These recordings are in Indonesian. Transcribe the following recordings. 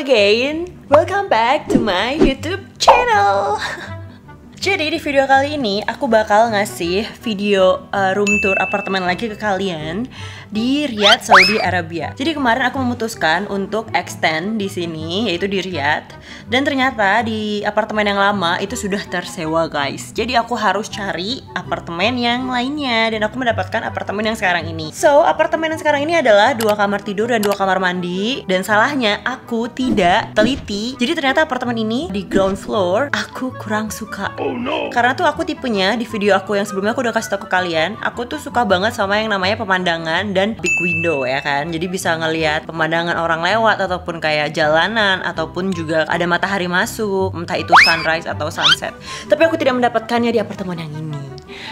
again, welcome back to my YouTube channel. Jadi di video kali ini aku bakal ngasih video room tour apartemen lagi ke kalian di Riyadh, Saudi Arabia. Jadi kemarin aku memutuskan untuk extend di sini, yaitu di Riyadh. Dan ternyata di apartemen yang lama itu sudah tersewa, guys. Jadi aku harus cari apartemen yang lainnya dan aku mendapatkan apartemen yang sekarang ini. So, apartemen yang sekarang ini adalah 2 kamar tidur dan 2 kamar mandi. Dan salahnya aku tidak teliti. Jadi ternyata apartemen ini di ground floor aku kurang suka. Oh no. Karena tuh aku tipenya di video aku yang sebelumnya aku udah kasih tau ke kalian, aku tuh suka banget sama yang namanya pemandangan dan big window ya kan. Jadi bisa ngelihat pemandangan orang lewat ataupun kayak jalanan ataupun juga ada matahari masuk, entah itu sunrise atau sunset. Tapi aku tidak mendapatkannya di apartemen yang ini.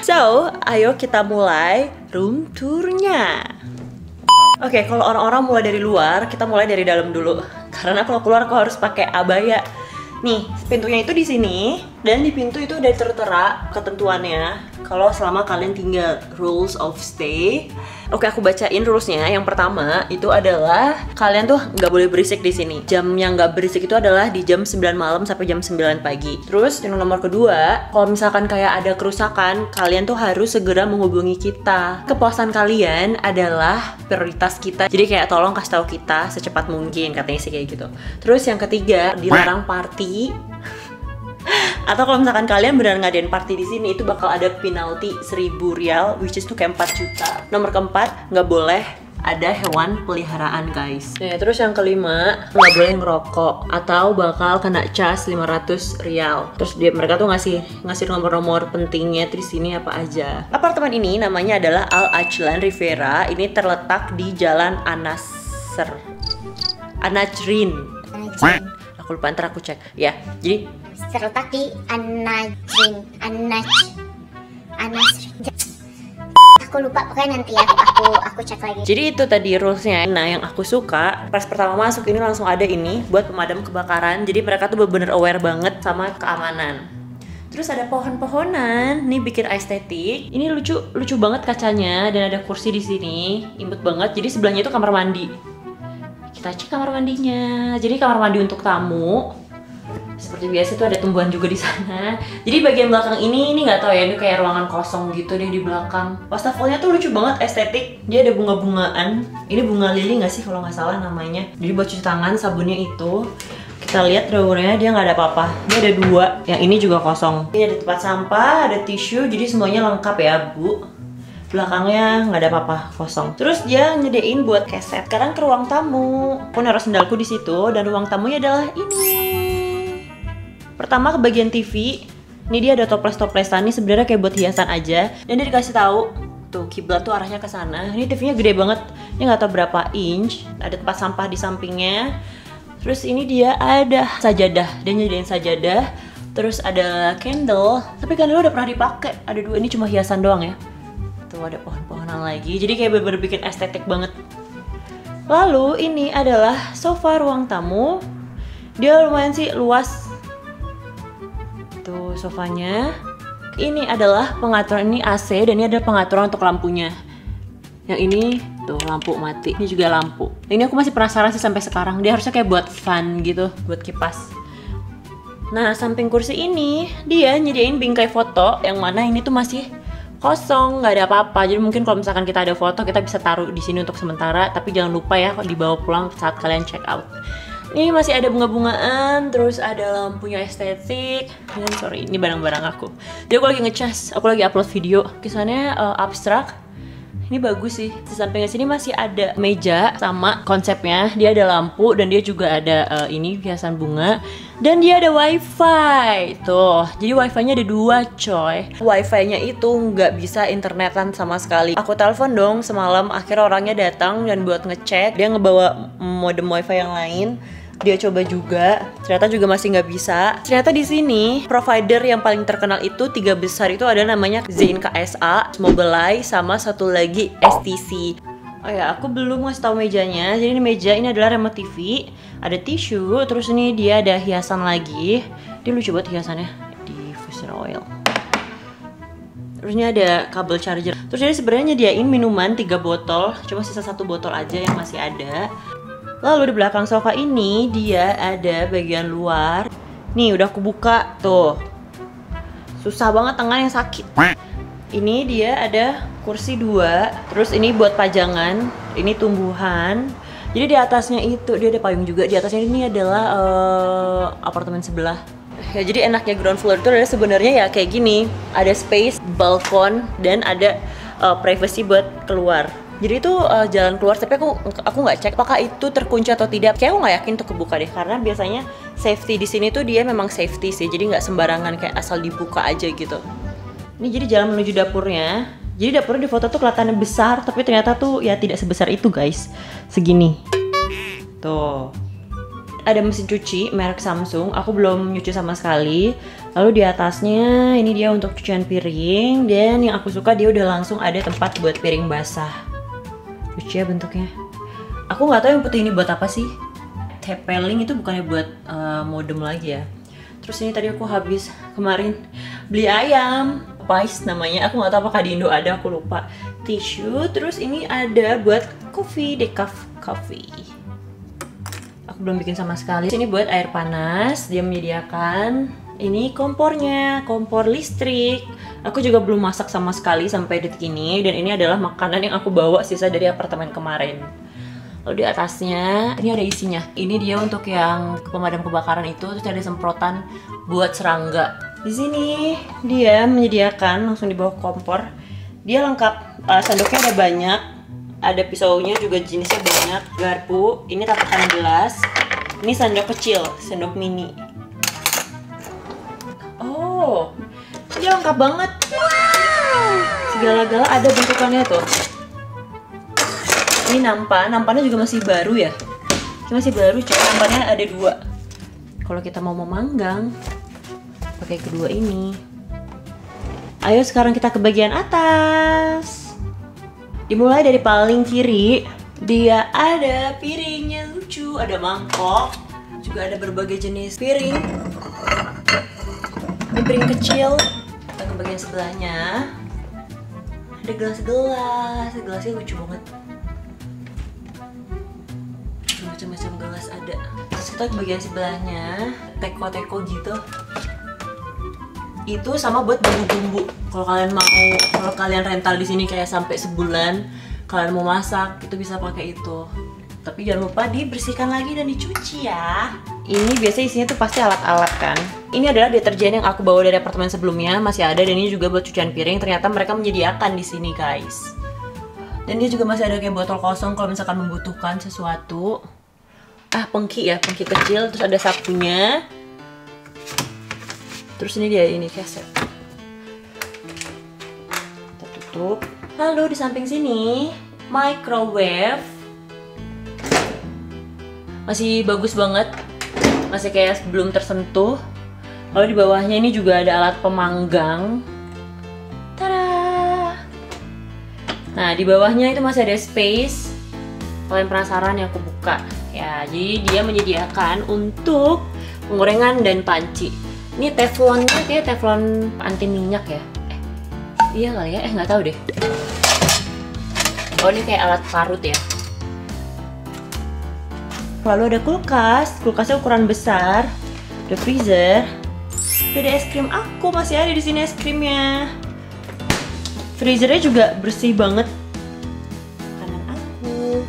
So, ayo kita mulai room tournya. Oke, kalau orang-orang mulai dari luar, kita mulai dari dalam dulu. Karena kalau keluar aku harus pakai abaya. Nih, pintunya itu di sini dan di pintu itu udah tertera ketentuannya kalau selama kalian tinggal, rules of stay. Oke, aku bacain rulesnya. Yang pertama itu adalah kalian tuh nggak boleh berisik di sini. Jam yang nggak berisik itu adalah di jam 9 malam sampai jam 9 pagi. Terus yang nomor kedua, kalau misalkan kayak ada kerusakan, kalian tuh harus segera menghubungi kita. Kepuasan kalian adalah prioritas kita. Jadi kayak tolong kasih tahu kita secepat mungkin, katanya sih kayak gitu. Terus yang ketiga, dilarang party. Atau kalau misalkan kalian benar ngadain party di sini, itu bakal ada penalti 1000 rial, which is tuh kayak 4 juta. Nomor keempat, nggak boleh ada hewan peliharaan, guys. Nah, terus yang kelima, nggak boleh ngerokok atau bakal kena cas 500 rial. Terus mereka tuh ngasih nomor-nomor pentingnya di sini apa aja. Apartemen ini namanya adalah Al Ajlan Riviera. Ini terletak di Jalan Anajrin. Aku lupa, ntar aku cek. Ya, jadi terletak di Anajrin. Aku lupa, pokoknya nanti ya aku cek lagi. Jadi itu tadi rulesnya. Nah, yang aku suka pas pertama masuk ini langsung ada ini buat pemadam kebakaran. Jadi mereka tuh bener-bener aware banget sama keamanan. Terus ada pohon-pohonan, nih bikin estetik. Ini lucu banget kacanya dan ada kursi di sini, imut banget. Jadi sebelahnya itu kamar mandi. Kita cek kamar mandinya. Jadi kamar mandi untuk tamu. Seperti biasa tuh ada tumbuhan juga di sana. Jadi bagian belakang ini nggak tahu ya, ini kayak ruangan kosong gitu deh di belakang. Wastafelnya tuh lucu banget, estetik. Dia ada bunga-bungaan. Ini bunga lili nggak sih kalau nggak salah namanya. Jadi buat cuci tangan sabunnya itu. Kita lihat drawernya dia nggak ada apa-apa. Dia ada 2. Yang ini juga kosong. Ini ada tempat sampah, ada tisu. Jadi semuanya lengkap ya, Bu. Belakangnya nggak ada apa-apa, kosong. Terus dia nyediain buat keset. Sekarang ke ruang tamu. Aku naruh sendalku di situ dan ruang tamunya adalah ini. Pertama ke bagian TV. Ini dia ada toples-toplesan, nih sebenarnya kayak buat hiasan aja. Dan dia dikasih tahu tuh kiblat tuh arahnya ke sana. Ini TV-nya gede banget. Ini nggak tahu berapa inch. Ada tempat sampah di sampingnya. Terus ini dia ada sajadah. Dia nyediain sajadah. Terus ada candle. Tapi candle udah pernah dipakai. Ada 2, ini cuma hiasan doang ya. Tuh ada pohon-pohonan lagi. Jadi kayak bener-bener bikin estetik banget. Lalu ini adalah sofa ruang tamu. Dia lumayan sih luas. Tuh sofanya. Ini adalah pengaturan, ini AC dan ini ada pengaturan untuk lampunya. Yang ini tuh lampu mati. Ini juga lampu. Ini aku masih penasaran sih sampai sekarang. Dia harusnya kayak buat fan gitu, buat kipas. Nah, samping kursi ini dia nyediain bingkai foto yang mana ini tuh masih kosong, nggak ada apa-apa. Jadi mungkin kalau misalkan kita ada foto, kita bisa taruh di sini untuk sementara. Tapi jangan lupa ya, kalau dibawa pulang saat kalian check out. Ini masih ada bunga-bungaan, terus ada lampunya estetik. Dan sorry, ini barang-barang aku. Jadi aku lagi ngecas, aku lagi upload video. Kesannya abstrak. Ini bagus sih. Di sampingnya sini masih ada meja sama konsepnya. Dia ada lampu dan dia juga ada ini hiasan bunga. Dan dia ada wifi. Tuh, jadi wifi-nya ada 2 coy. Wifi-nya itu nggak bisa internetan sama sekali. Aku telepon dong semalam, akhirnya orangnya datang dan buat ngecek. Dia ngebawa modem wifi yang lain. Dia coba juga, ternyata juga masih nggak bisa. Ternyata di sini provider yang paling terkenal itu 3 besar itu ada namanya Zain KSA, Mobileye, sama satu lagi STC. Oh ya, aku belum ngasih tahu mejanya. Jadi ini meja ini adalah remote TV, ada tisu, terus ini dia ada hiasan lagi. Dia lucu banget hiasannya, diffuser oil. Terus ini ada kabel charger. Terus jadi sebenarnya nyediain minuman 3 botol, cuma sisa 1 botol aja yang masih ada. Lalu di belakang sofa ini dia ada bagian luar. Nih udah aku buka tuh. Susah banget tangan yang sakit. Ini dia ada kursi 2. Terus ini buat pajangan. Ini tumbuhan. Jadi di atasnya itu dia ada payung juga. Di atasnya ini adalah apartemen sebelah. Ya jadi enaknya ground floor itu adalah sebenarnya ya kayak gini. Ada space, balkon, dan ada privacy buat keluar. Jadi itu jalan keluar, tapi aku nggak cek apakah itu terkunci atau tidak. Kayak aku nggak yakin untuk kebuka deh, karena biasanya safety di sini tuh dia memang safety sih, jadi nggak sembarangan kayak asal dibuka aja gitu. Ini jadi jalan menuju dapurnya. Jadi dapurnya di foto tuh kelihatannya besar, tapi ternyata tuh ya tidak sebesar itu guys, segini. Tuh. Ada mesin cuci merek Samsung, aku belum nyuci sama sekali. Lalu di atasnya ini dia untuk cucian piring, dan yang aku suka dia udah langsung ada tempat buat piring basah. Lucu ya bentuknya. Aku nggak tahu yang putih ini buat apa sih. Tepeling itu bukannya buat modem lagi ya. Terus ini tadi aku habis kemarin beli ayam, Pais namanya. Aku nggak tahu apakah di Indo ada, aku lupa. Tisu, terus ini ada buat coffee, decaf coffee. Aku belum bikin sama sekali. Ini buat air panas, dia menyediakan. Ini kompornya, kompor listrik. Aku juga belum masak sama sekali sampai detik ini. Dan ini adalah makanan yang aku bawa sisa dari apartemen kemarin. Lalu di atasnya, ini ada isinya. Ini dia untuk yang pemadam kebakaran itu. Terus ada semprotan buat serangga. Di sini dia menyediakan langsung di bawah kompor. Dia lengkap, sendoknya ada banyak. Ada pisaunya juga jenisnya banyak. Garpu, ini tapakan gelas. Ini sendok kecil, sendok mini. Oh, dia lengkap banget. Wow. Segala-gala ada bentukannya tuh. Ini nampannya juga masih baru ya. Ini masih baru, coba nampannya ada 2. Kalau kita mau memanggang, pakai kedua ini. Ayo sekarang kita ke bagian atas. Dimulai dari paling kiri, dia ada piringnya lucu, ada mangkok, juga ada berbagai jenis piring. Ini piring kecil. Kita ke bagian sebelahnya, ada gelasnya lucu banget. Macam-macam gelas ada. Terus kita ke bagian sebelahnya, teko-teko gitu. Itu sama buat bumbu-bumbu. Kalau kalian rental di sini kayak sampai sebulan, kalian mau masak itu bisa pakai itu. Tapi jangan lupa dibersihkan lagi dan dicuci ya. Ini biasanya isinya tuh pasti alat-alat kan. Ini adalah deterjen yang aku bawa dari apartemen sebelumnya, masih ada, dan ini juga buat cucian piring. Ternyata mereka menyediakan di sini guys. Dan dia juga masih ada kayak botol kosong kalau misalkan membutuhkan sesuatu. Pengki kecil, terus ada sapunya. Terus ini dia, ini keset. Kita tutup. Lalu di samping sini, microwave. Masih bagus banget. Masih kayak belum tersentuh. Lalu di bawahnya ini juga ada alat pemanggang. Tada! Nah, di bawahnya itu masih ada space. Kalian penasaran ya, aku buka. Ya, jadi dia menyediakan untuk penggorengan dan panci. Ini teflonnya kayak teflon anti minyak ya? Iya kali ya? Nggak tahu deh. Oh, ini kayak alat parut ya. Lalu ada kulkasnya ukuran besar. Ada freezer. Ada es krim aku, masih ada di sini es krimnya. Freezernya juga bersih banget. Kanan aku.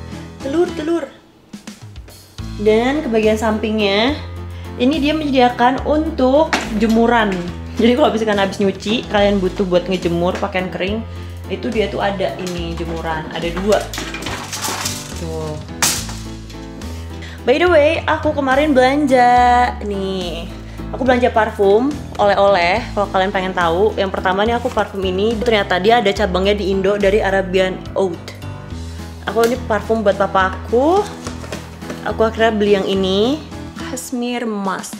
Telur. Dan ke bagian sampingnya, ini dia menyediakan untuk jemuran. Jadi kalau misalkan habis nyuci, kalian butuh buat ngejemur pakaian kering, itu dia tuh ada ini jemuran, ada 2. Tuh. By the way, aku kemarin belanja nih. Aku belanja parfum, oleh-oleh. Kalau kalian pengen tahu, yang pertama nih aku parfum ini ternyata dia ada cabangnya di Indo dari Arabian Oud. Aku ini parfum buat papa aku. Aku akhirnya beli yang ini. Kashmir Musk.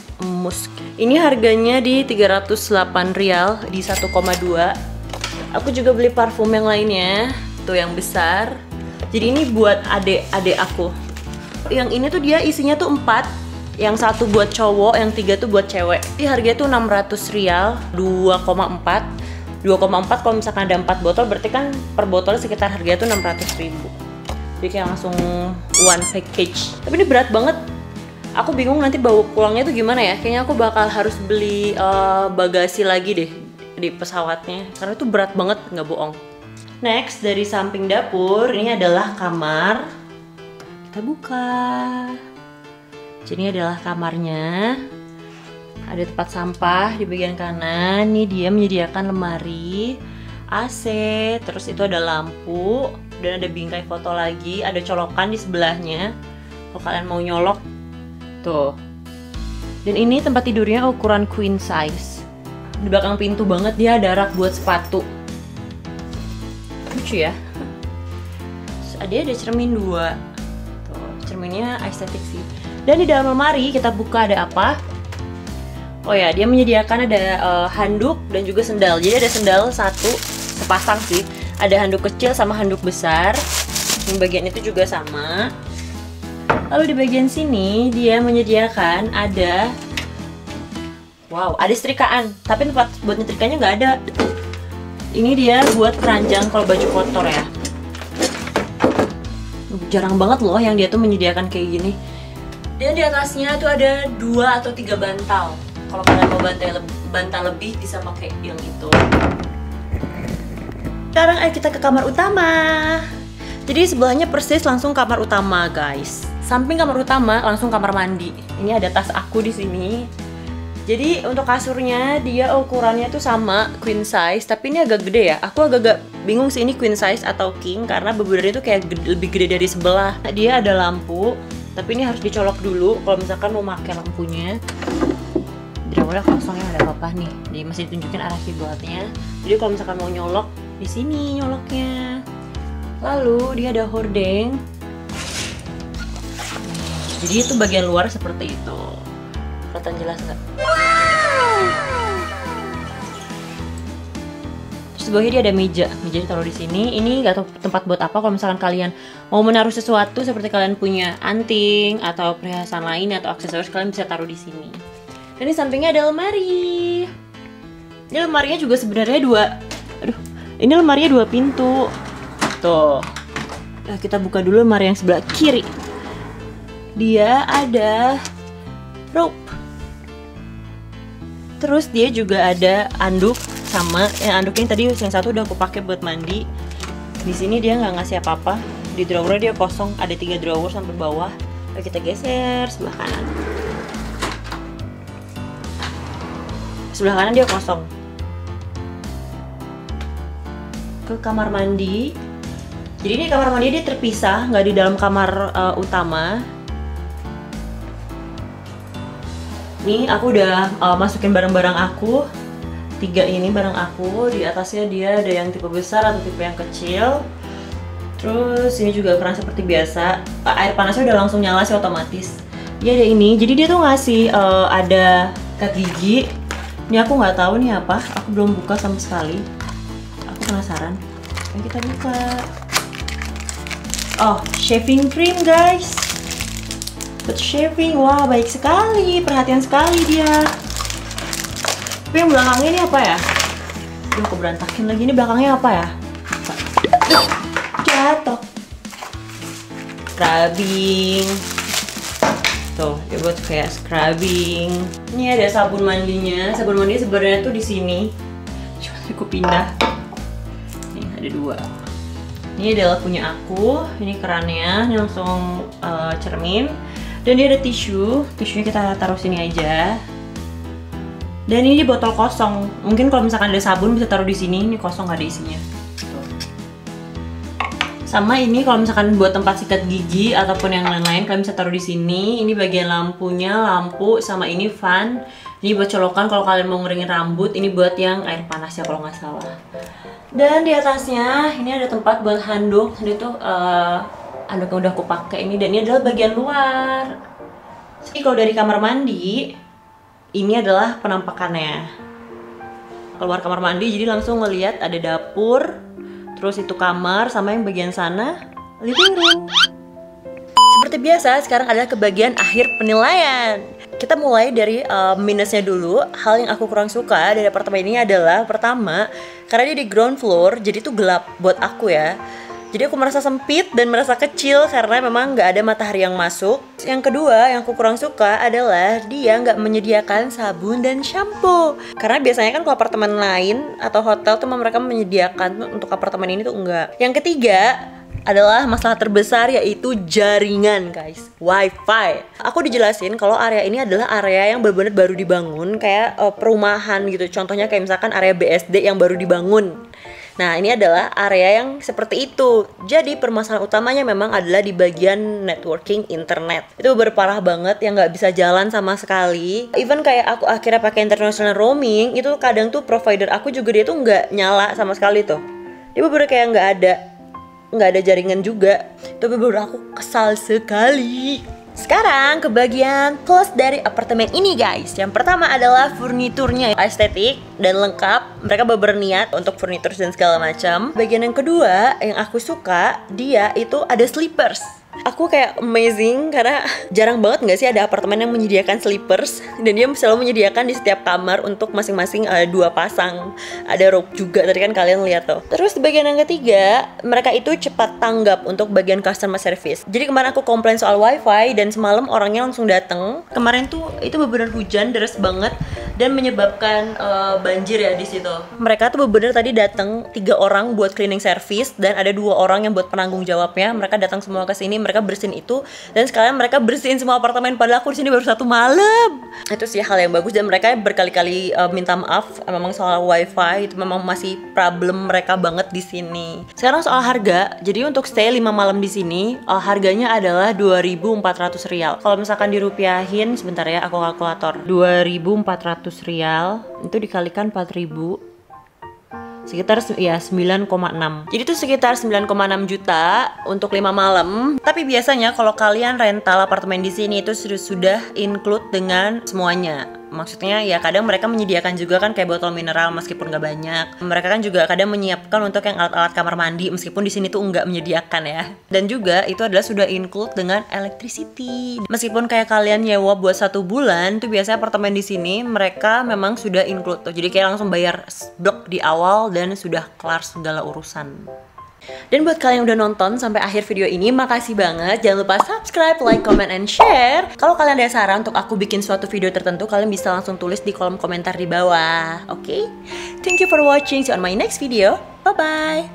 Ini harganya di 308 rial di 1,2. Aku juga beli parfum yang lainnya, tuh yang besar. Jadi ini buat adik aku. Yang ini tuh dia isinya tuh 4. Yang 1 buat cowok, yang 3 tuh buat cewek. Ini harganya tuh 600 rial, 2,4. 2,4 kalau misalkan ada 4 botol, berarti kan per botol sekitar harganya tuh 600 ribu. Jadi kayak langsung one package. Tapi ini berat banget. Aku bingung nanti bawa pulangnya tuh gimana ya. Kayaknya aku bakal harus beli bagasi lagi deh di pesawatnya. Karena itu berat banget, nggak bohong. Next, dari samping dapur, ini adalah kamar. Kita buka. Jadi ini adalah kamarnya. Ada tempat sampah di bagian kanan. Ini dia menyediakan lemari, AC, terus itu ada lampu, dan ada bingkai foto lagi. Ada colokan di sebelahnya. Kalau kalian mau nyolok, tuh. Dan ini tempat tidurnya ukuran queen size. Di belakang pintu banget dia ada rak buat sepatu. Lucu ya. Terus ada cermin 2. Tuh, cerminnya estetik sih. Dan di dalam lemari kita buka ada apa? Oh ya, dia menyediakan ada handuk dan juga sendal. Jadi ada sendal satu sepasang sih. Ada handuk kecil sama handuk besar. Yang bagian itu juga sama. Lalu di bagian sini dia menyediakan ada, wow, ada setrikaan. Tapi tempat buat nyetrikanya nggak ada. Ini dia buat keranjang kalau baju kotor ya. Jarang banget loh yang dia tuh menyediakan kayak gini. Dan di atasnya tuh ada 2 atau 3 bantal. Kalau kalian mau bantal lebih bisa pakai yang itu. Sekarang ayo kita ke kamar utama. Jadi sebelahnya persis langsung kamar utama, guys. Samping kamar utama langsung kamar mandi. Ini ada tas aku di sini. Jadi untuk kasurnya dia ukurannya tuh sama queen size, tapi ini agak gede ya. Aku agak bingung sih ini queen size atau king karena beberapa itu kayak lebih gede dari sebelah. Dia ada lampu, tapi ini harus dicolok dulu kalau misalkan mau pakai lampunya. Drawernya kosongnya ada apa-apa nih. Jadi masih ditunjukin arah kiblatnya. Jadi kalau misalkan mau nyolok di sini nyoloknya. Lalu dia ada hordeng. Jadi itu bagian luar seperti itu. Kelihatan jelas nggak? Terus di bawahnya dia ada meja. Meja ditaruh di sini. Ini nggak tahu tempat buat apa. Kalau misalkan kalian mau menaruh sesuatu seperti kalian punya anting atau perhiasan lain atau aksesoris, kalian bisa taruh di sini. Dan di sampingnya ada lemari. Ini lemarinya juga sebenarnya 2. Aduh, ini lemarinya 2 pintu. Tuh. Nah, kita buka dulu lemari yang sebelah kiri. Dia ada rope. Terus dia juga ada anduk sama yang anduk ini tadi yang satu udah aku pakai buat mandi. Di sini dia nggak ngasih apa-apa. Di drawer dia kosong, ada 3 drawer sampai bawah. Lalu kita geser sebelah kanan. Sebelah kanan dia kosong. Ke kamar mandi. Jadi ini kamar mandi dia terpisah, nggak di dalam kamar utama. Nih aku udah masukin barang-barang aku. 3 ini barang aku. Di atasnya dia ada yang tipe besar atau tipe yang kecil. Terus ini juga keran seperti biasa. Air panasnya udah langsung nyala sih otomatis. Dia ada ini. Jadi dia tuh ngasih ada sikat gigi. Ini aku nggak tahu nih apa, aku belum buka sama sekali. Aku penasaran. Ayo kita buka. Oh, shaving cream guys. Buat shaving, wah baik sekali, perhatian sekali dia. Tapi yang belakangnya ini apa ya? Aduh, aku berantakin lagi. Ini belakangnya apa ya? Jatuh. Scrubbing. Tuh, dia buat kayak scrubbing. Ini ada sabun mandinya. Sabun mandinya sebenarnya tuh di sini. Cuma aku pindah. Nih ada 2. Ini adalah punya aku. Ini kerannya. Ini langsung cermin. Dan dia ada tisu. Tisunya kita taruh sini aja. Dan ini botol kosong. Mungkin kalau misalkan ada sabun bisa taruh di sini. Ini kosong nggak ada isinya. Sama ini kalau misalkan buat tempat sikat gigi ataupun yang lain-lain kalian bisa taruh di sini. Ini bagian lampunya, lampu sama ini fan. Ini buat colokan kalau kalian mau ngeringin rambut. Ini buat yang air panas ya kalau nggak salah. Dan di atasnya ini ada tempat buat handuk. Ini tuh handuk yang udah aku pakai ini, dan ini adalah bagian luar. Jadi kalau dari kamar mandi, ini adalah penampakannya. Keluar kamar mandi jadi langsung ngelihat ada dapur. Terus itu kamar sama yang bagian sana living room. Seperti biasa sekarang adalah ke bagian akhir penilaian. Kita mulai dari minusnya dulu. Hal yang aku kurang suka dari apartemen ini adalah pertama, karena dia di ground floor, jadi tuh gelap buat aku ya. Jadi aku merasa sempit dan merasa kecil karena memang nggak ada matahari yang masuk. Yang kedua yang aku kurang suka adalah dia nggak menyediakan sabun dan shampoo. Karena biasanya kan kalau apartemen lain atau hotel tuh mereka menyediakan, untuk apartemen ini tuh enggak. Yang ketiga adalah masalah terbesar, yaitu jaringan guys, wifi. Aku dijelasin kalau area ini adalah area yang benar-benar baru dibangun, kayak perumahan gitu. Contohnya kayak misalkan area BSD yang baru dibangun. Nah ini adalah area yang seperti itu. Jadi permasalahan utamanya memang adalah di bagian networking internet. Itu berparah banget, yang nggak bisa jalan sama sekali. Even kayak aku akhirnya pakai international roaming, itu kadang tuh provider aku juga dia tuh nggak nyala sama sekali tuh. Dia bener kayak nggak ada jaringan juga. Tapi baru aku kesal sekali. Sekarang ke bagian plus dari apartemen ini guys. Yang pertama adalah furniturnya, estetik dan lengkap. Mereka berniat untuk furnitur dan segala macam. Bagian yang kedua yang aku suka, dia itu ada slippers. Aku kayak amazing karena jarang banget gak sih ada apartemen yang menyediakan slippers. Dan dia selalu menyediakan di setiap kamar untuk masing-masing dua pasang. Ada rok juga, tadi kan kalian lihat tuh. Terus di bagian yang ketiga, mereka itu cepat tanggap untuk bagian customer service. Jadi kemarin aku komplain soal wifi dan semalam orangnya langsung datang. Kemarin tuh itu bener-bener hujan deras banget dan menyebabkan banjir ya di situ. Mereka tuh bener-bener tadi datang 3 orang buat cleaning service dan ada 2 orang yang buat penanggung jawabnya. Mereka datang semua ke sini, mereka bersihin itu dan sekalian mereka bersihin semua apartemen, padahal aku di sini baru 1 malam. Itu sih hal yang bagus dan mereka berkali-kali minta maaf. Memang soal wifi itu memang masih problem mereka banget di sini. Sekarang soal harga, jadi untuk stay 5 malam di sini harganya adalah 2.400 rial. Kalau misalkan dirupiahin, sebentar ya aku kalkulator. 2.400 rial itu dikalikan 4.000 sekitar ya 9,6. Jadi itu sekitar 9,6 juta untuk 5 malam. Tapi biasanya kalau kalian rental apartemen di sini itu sudah include dengan semuanya. Maksudnya ya kadang mereka menyediakan juga kan kayak botol mineral meskipun nggak banyak. Mereka kan juga kadang menyiapkan untuk yang alat-alat kamar mandi meskipun di sini tuh nggak menyediakan ya. Dan juga itu adalah sudah include dengan electricity. Meskipun kayak kalian nyewa buat 1 bulan, tuh biasanya apartemen di sini mereka memang sudah include tuh. Jadi kayak langsung bayar blok di awal dan sudah kelar segala urusan. Dan buat kalian yang udah nonton sampai akhir video ini, makasih banget. Jangan lupa subscribe, like, comment, and share. Kalau kalian ada saran untuk aku bikin suatu video tertentu, kalian bisa langsung tulis di kolom komentar di bawah. Oke? Thank you for watching. See you on my next video. Bye-bye.